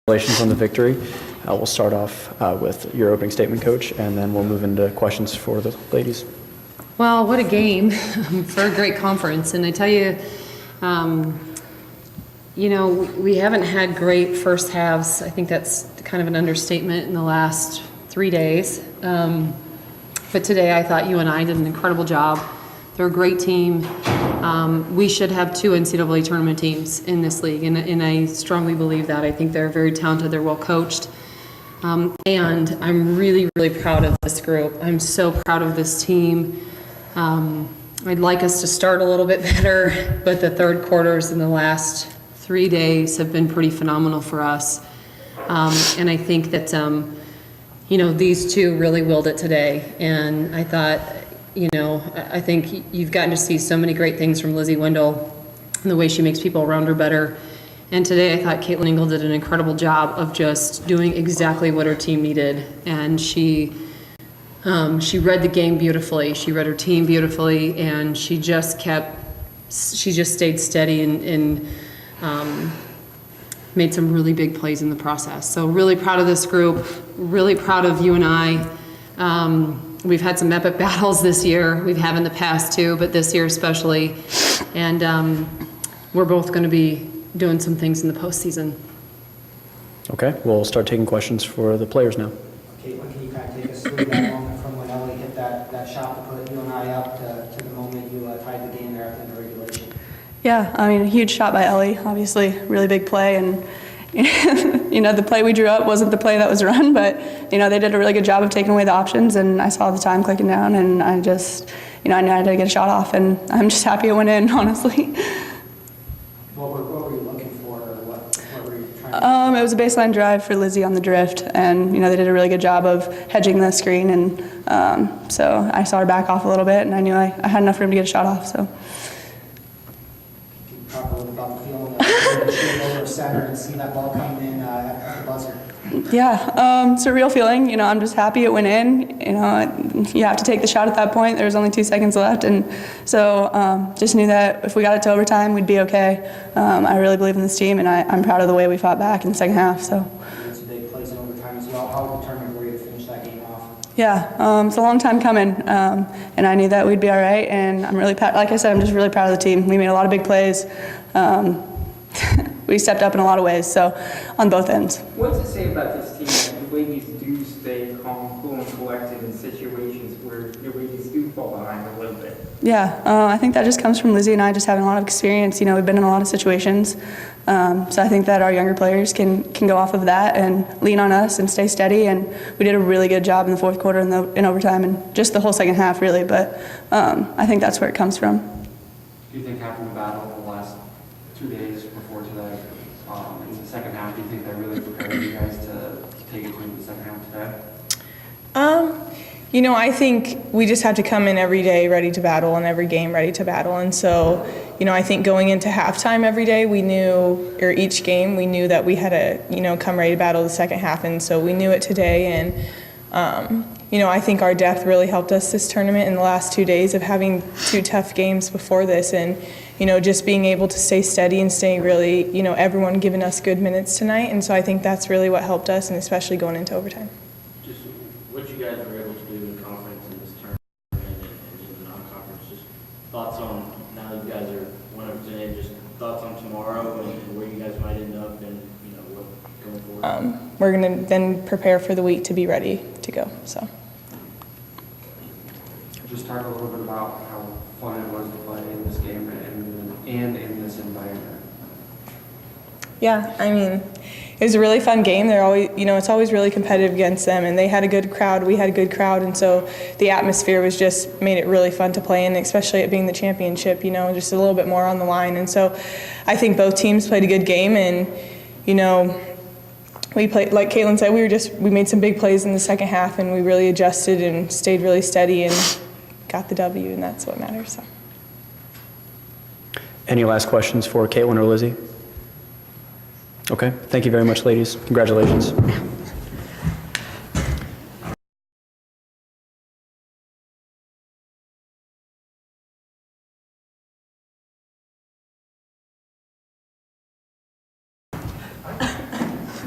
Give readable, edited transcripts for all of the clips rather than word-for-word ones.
Congratulations on the victory. We'll start off with your opening statement, Coach, and then we'll move into questions for the ladies. Well, what a game for a great conference. And I tell you, we haven't had great first halves. I think that's kind of an understatement in the last 3 days. But today I thought UNI did an incredible job. They're a great team. We should have 2 NCAA tournament teams in this league, and I strongly believe that. I think they're very talented, they're well coached. And I'm really, really proud of this group. I'm so proud of this team. I'd like us to start a little bit better, but the third quarters in the last 3 days have been pretty phenomenal for us. And I think that, these 2 really willed it today. And I thought, I think you've gotten to see so many great things from Lizzie Wendell and the way she makes people around her better. And today I thought Caitlin Ingle did an incredible job of just doing exactly what her team needed. And she read the game beautifully. She read her team beautifully, and she just stayed steady and made some really big plays in the process. So really proud of this group, really proud of UNI. We've had some epic battles this year. We've had in the past too, but this year especially. And we're both going to be doing some things in the postseason. Okay, we'll start taking questions for the players now. Caitlin, can you kind of take us through that moment from when Ellie hit that shot to put UNI up to the moment you tied the game there at the end of regulation? Yeah, a huge shot by Ellie, obviously, really big play. And, the play we drew up wasn't the play that was run, but, they did a really good job of taking away the options, and I saw the time clicking down, and I just, I knew I had to get a shot off, and I'm just happy it went in, honestly. What were you looking for, or what were you trying to It was a baseline drive for Lizzie on the drift, and, they did a really good job of hedging the screen, and so I saw her back off a little bit, and I knew I had enough room to get a shot off, so. Can you talk a little about the feeling of shooting over center and see that ball coming in at the buzzer? Yeah, it's a real feeling. I'm just happy it went in. You have to take the shot at that point. There was only 2 seconds left, and so just knew that if we got it to overtime, we'd be okay. I really believe in this team, and I'm proud of the way we fought back in the second half. So. You made some big plays in overtime as well. How determined were you to finish that game off? Yeah, it's a long time coming, and I knew that we'd be all right. And I'm really, like I said, I'm just really proud of the team. We made a lot of big plays. We stepped up in a lot of ways, so on both ends. What's it say about this team that the ladies do stay calm, cool, and collected in situations where the ladies do fall behind a little bit? Yeah, I think that just comes from Lizzie and I just having a lot of experience. We've been in a lot of situations, so I think that our younger players can go off of that and lean on us and stay steady. And we did a really good job in the fourth quarter and in overtime and just the whole second half, really. But I think that's where it comes from. Do you think having the battle in the last 2 days before today, in the second half, do you think that really prepared you guys to take it to the second half today? I think we just have to come in every day ready to battle and every game ready to battle. And so, I think going into halftime every day, we knew, or each game, we knew that we had to, come ready to battle the second half. And so we knew it today. And, I think our depth really helped us this tournament in the last 2 days of having 2 tough games before this. And, just being able to stay steady and staying really, everyone giving us good minutes tonight. And so I think that's really what helped us, and especially going into overtime. Just what you guys were able to do in conference in this tournament and in the non-conference, just thoughts on, now that you guys are 100% in, just thoughts on tomorrow and where you guys might end up and, what going forward? We're going to then prepare for the week to be ready to go. So. Just talk a little bit about how fun it was to play in this game and in this environment. Yeah, it was a really fun game. They're always, it's always really competitive against them, and they had a good crowd. We had a good crowd, and so the atmosphere was just made it really fun to play in, especially it being the championship. Just a little bit more on the line, and so I think both teams played a good game, and we played, like Caitlin said, we made some big plays in the second half, and we really adjusted and stayed really steady and got the W, and that's what matters. So. Any last questions for Caitlin or Lizzie? Okay, thank you very much, ladies. Congratulations.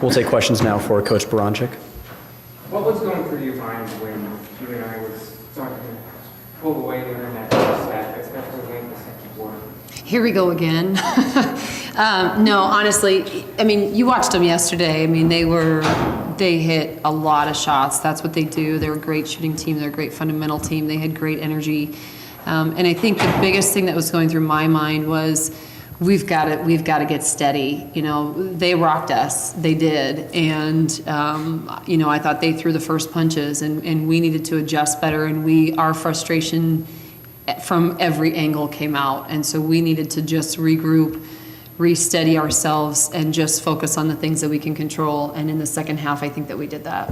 We'll We'll take questions now for Coach Baranczyk. What was going through your mind when you and I was starting to pull away during that first half, especially late in the second quarter? Here we go again. No, honestly, I mean, you watched them yesterday. I mean, they hit a lot of shots. That's what they do. They're a great shooting team. They're a great fundamental team. They had great energy. And I think the biggest thing that was going through my mind was we've got to get steady. You know, they rocked us. They did. And, you know, I thought they threw the first punches and we needed to adjust better. And our frustration from every angle came out. And so we needed to just regroup, re-steady ourselves, and just focus on the things that we can control. And in the second half, I think that we did that.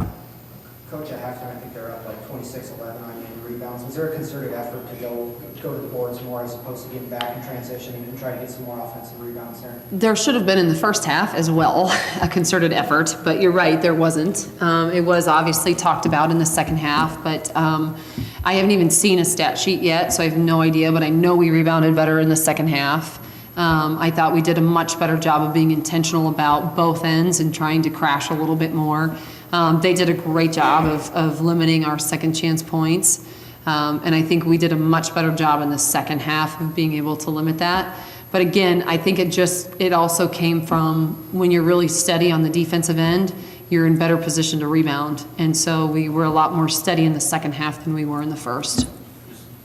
Coach, at halftime, I think they're up like 26-11 on you in rebounds. Was there a concerted effort to go to the boards more as opposed to getting back in transition and try to get some more offensive rebounds there? There should have been in the first half as well, a concerted effort, but you're right, there wasn't. It was obviously talked about in the second half, but I haven't even seen a stat sheet yet, so I have no idea, but I know we rebounded better in the second half. I thought we did a much better job of being intentional about both ends and trying to crash a little bit more. They did a great job of limiting our second chance points. And I think we did a much better job in the second half of being able to limit that. But again, I think it also came from when you're really steady on the defensive end, you're in better position to rebound. And so we were a lot more steady in the second half than we were in the first.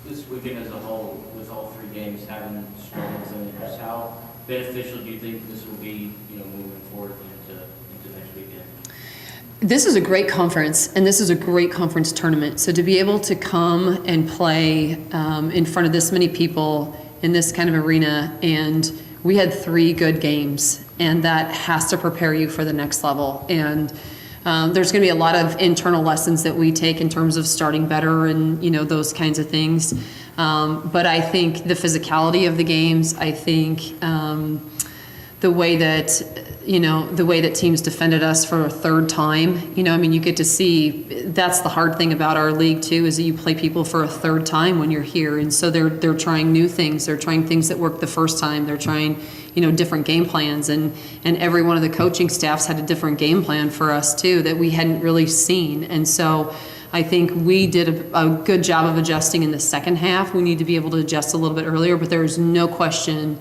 This weekend as a whole, with all three games having struggles in it, just how beneficial do you think this will be, you know, moving forward into next weekend? This is a great conference, and this is a great conference tournament. So to be able to come and play in front of this many people in this kind of arena, and we had 3 good games, and that has to prepare you for the next level. And there's going to be a lot of internal lessons that we take in terms of starting better and, you know, those kinds of things. But I think the physicality of the games, I think the way that teams defended us for a third time, you know, I mean, you get to see, that's the hard thing about our league too, is that you play people for a third time when you're here. And so they're trying new things. They're trying things that worked the first time. They're trying, you know, different game plans. And every one of the coaching staffs had a different game plan for us too that we hadn't really seen. And so I think we did a good job of adjusting in the second half. We need to be able to adjust a little bit earlier, but there is no question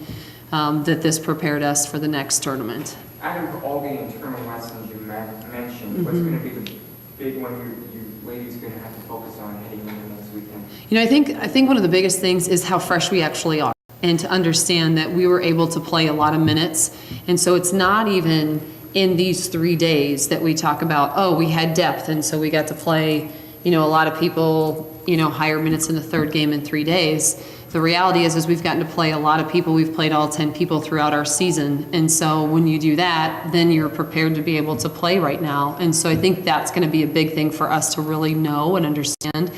that this prepared us for the next tournament. Out of all the internal lessons you mentioned, what's going to be the big one you ladies are going to have to focus on heading into next weekend? You know, I think one of the biggest things is how fresh we actually are, and to understand that we were able to play a lot of minutes. And so it's not even in these 3 days that we talk about, oh, we had depth, and so we got to play, you know, a lot of people, you know, higher minutes in the third game in 3 days. The reality is we've gotten to play a lot of people. We've played all 10 people throughout our season. And so when you do that, then you're prepared to be able to play right now. And so I think that's going to be a big thing for us to really know and understand.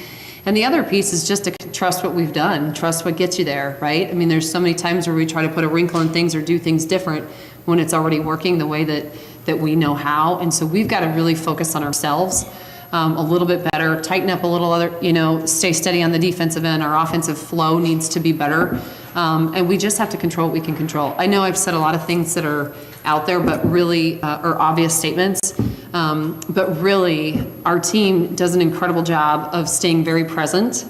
And the other piece is just to trust what we've done, trust what gets you there, right? I mean, there's so many times where we try to put a wrinkle in things or do things different when it's already working the way that we know how. And so we've got to really focus on ourselves a little bit better, tighten up a little other, you know, stay steady on the defensive end. Our offensive flow needs to be better. And we just have to control what we can control. I know I've said a lot of things that are out there, but really are obvious statements. But really, our team does an incredible job of staying very present,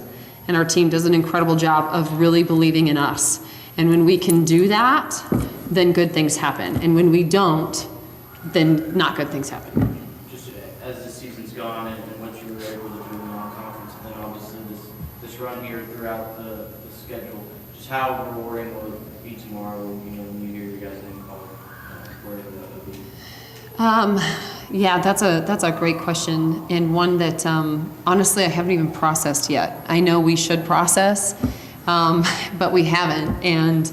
and our team does an incredible job of really believing in us. And when we can do that, then good things happen. And when we don't, then not good things happen. Just as the season's gone and what you were able to do in the non-conference, and then obviously this run here throughout the schedule, just how rewarding will it be tomorrow, you know, when you hear your guys' name called, where it will be? Yeah, that's a great question, and one that honestly I haven't even processed yet. I know we should process, but we haven't. And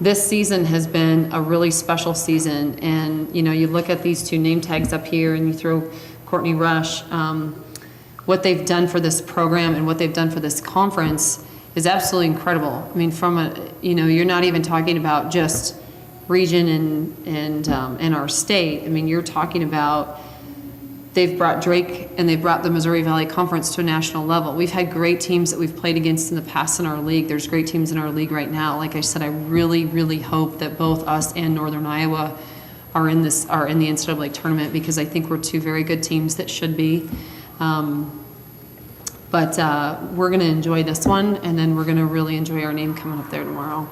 this season has been a really special season. And you know, you look at these 2 name tags up here, and you throw Courtney Rush. What they've done for this program and what they've done for this conference is absolutely incredible. I mean, you're not even talking about just region and our state. I mean, you're talking about they've brought Drake and they've brought the Missouri Valley Conference to a national level. We've had great teams that we've played against in the past in our league. There's great teams in our league right now. Like I said, I really, really hope that both us and Northern Iowa are in the NCAA tournament, because I think we're two very good teams that should be. But we're going to enjoy this one, and then we're going to really enjoy our name coming up there tomorrow.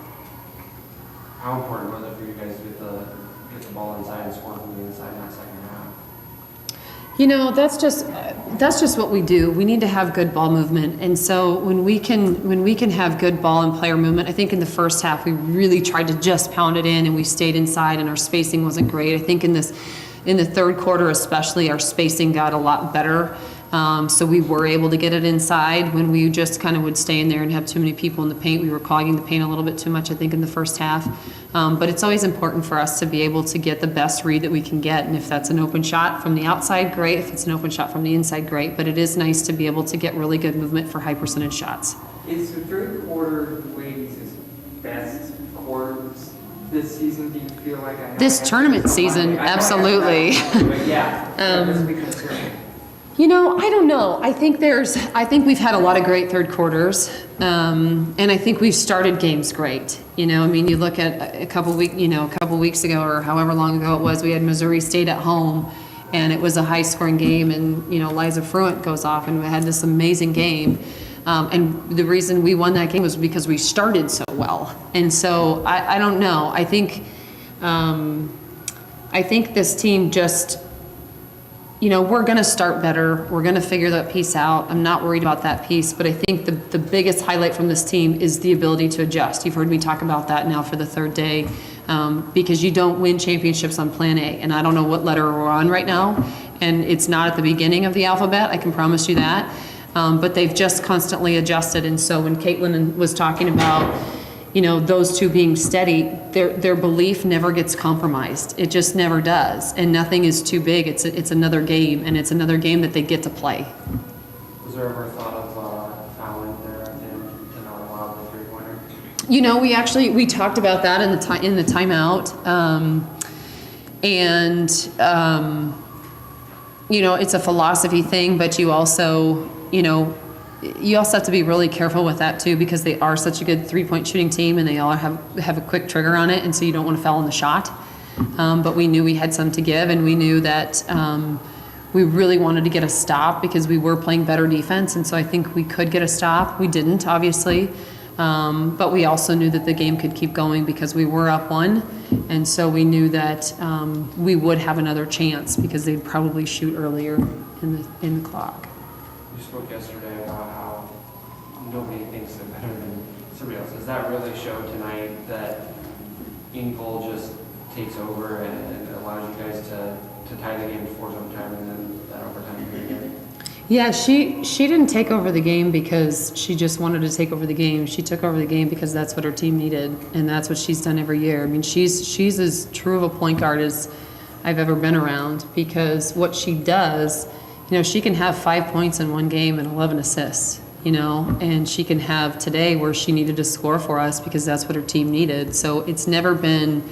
How important was it for you guys to get the ball inside and score from the inside in that second half? You know, that's just what we do. We need to have good ball movement, and so when we can have good ball and player movement, I think in the first half we really tried to just pound it in, and we stayed inside, and our spacing wasn't great. I think in the third quarter especially, our spacing got a lot better. So we were able to get it inside. When we just kind of would stay in there and have too many people in the paint, we were clogging the paint a little bit too much, I think, in the first half. But it's always important for us to be able to get the best read that we can get. And if that's an open shot from the outside, great. If it's an open shot from the inside, great. But it is nice to be able to get really good movement for high percentage shots. Is the third quarter Wades' best quarter this season? Do you feel like This tournament season, absolutely. But yeah, that's because You know, I don't know. I think we've had a lot of great third quarters, and I think we've started games great. You know, I mean, you look at a couple weeks ago or however long ago it was, we had Missouri State at home, and it was a high-scoring game, and you know, Liza Fruant goes off, and we had this amazing game. And the reason we won that game was because we started so well. And so I don't know. I think this team just. You know, we're going to start better. We're going to figure that piece out. I'm not worried about that piece, but I think the biggest highlight from this team is the ability to adjust. You've heard me talk about that now for the third day, because you don't win championships on plan A, and I don't know what letter we're on right now, and it's not at the beginning of the alphabet, I can promise you that, but they've just constantly adjusted. And so when Caitlin was talking about, you know, those two being steady, their belief never gets compromised. It just never does, and nothing is too big. It's another game, and it's another game that they get to play. Was there ever a thought of fouling there at the end to not allow the three-pointer? You know, we talked about that in the timeout, you know, it's a philosophy thing, but you also have to be really careful with that too, because they are such a good three-point shooting team, and they all have a quick trigger on it, and so you don't want to foul on the shot. But we knew we had some to give, and we knew that we really wanted to get a stop because we were playing better defense, and so I think we could get a stop. We didn't, obviously, but we also knew that the game could keep going because we were up one, and so we knew that we would have another chance because they'd probably shoot earlier in the clock. You spoke yesterday about how nobody thinks they're better than somebody else. Does that really show tonight that Ingvall just takes over and allows you guys to tie the game before overtime and then that overtime period? Yeah, she didn't take over the game because she just wanted to take over the game. She took over the game because that's what her team needed, and that's what she's done every year. I mean, she's as true of a point guard as I've ever been around, because what she does, you know, she can have 5 points in one game and 11 assists, you know, and she can have today where she needed to score for us because that's what her team needed. So it's never been,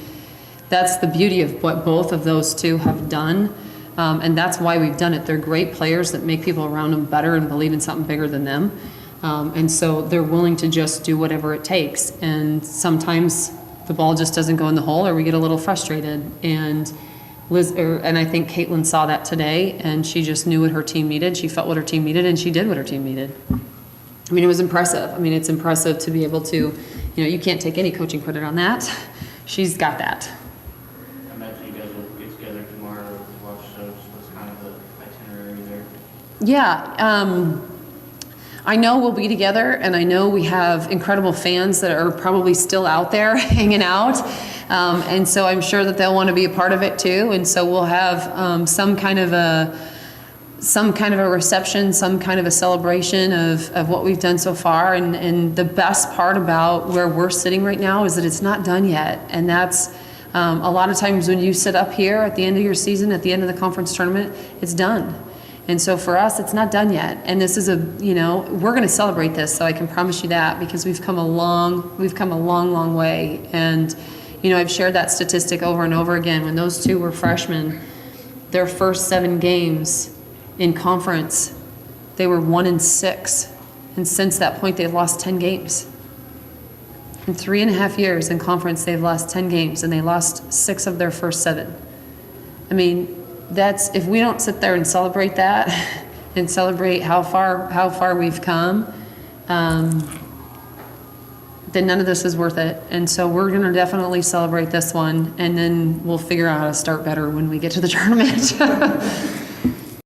that's the beauty of what both of those two have done, and that's why we've done it. They're great players that make people around them better and believe in something bigger than them, and so they're willing to just do whatever it takes. And sometimes the ball just doesn't go in the hole, or we get a little frustrated. And I think Caitlin saw that today, and she just knew what her team needed. She felt what her team needed, and she did what her team needed. I mean, it was impressive. I mean, it's impressive to be able to, you know, you can't take any coaching credit on that. She's got that. I imagine you guys will get together tomorrow to watch shows. What's kind of the itinerary there? Yeah, I know we'll be together, and I know we have incredible fans that are probably still out there hanging out, and so I'm sure that they'll want to be a part of it too. And so we'll have some kind of a reception, some kind of a celebration of what we've done so far. And the best part about where we're sitting right now is that it's not done yet, and that's a lot of times when you sit up here at the end of your season, at the end of the conference tournament, it's done. And so for us, it's not done yet. And this is we're going to celebrate this, so I can promise you that, because we've come a long, long way. And, you know, I've shared that statistic over and over again. When those two were freshmen, their first 7 games in conference, they were 1-6. And since that point, they've lost 10 games. In 3.5 years in conference, they've lost 10 games, and they lost 6 of their first 7. I mean, that's, if we don't sit there and celebrate that and celebrate how far we've come, then none of this is worth it. And so we're going to definitely celebrate this one, and then we'll figure out how to start better when we get to the tournament.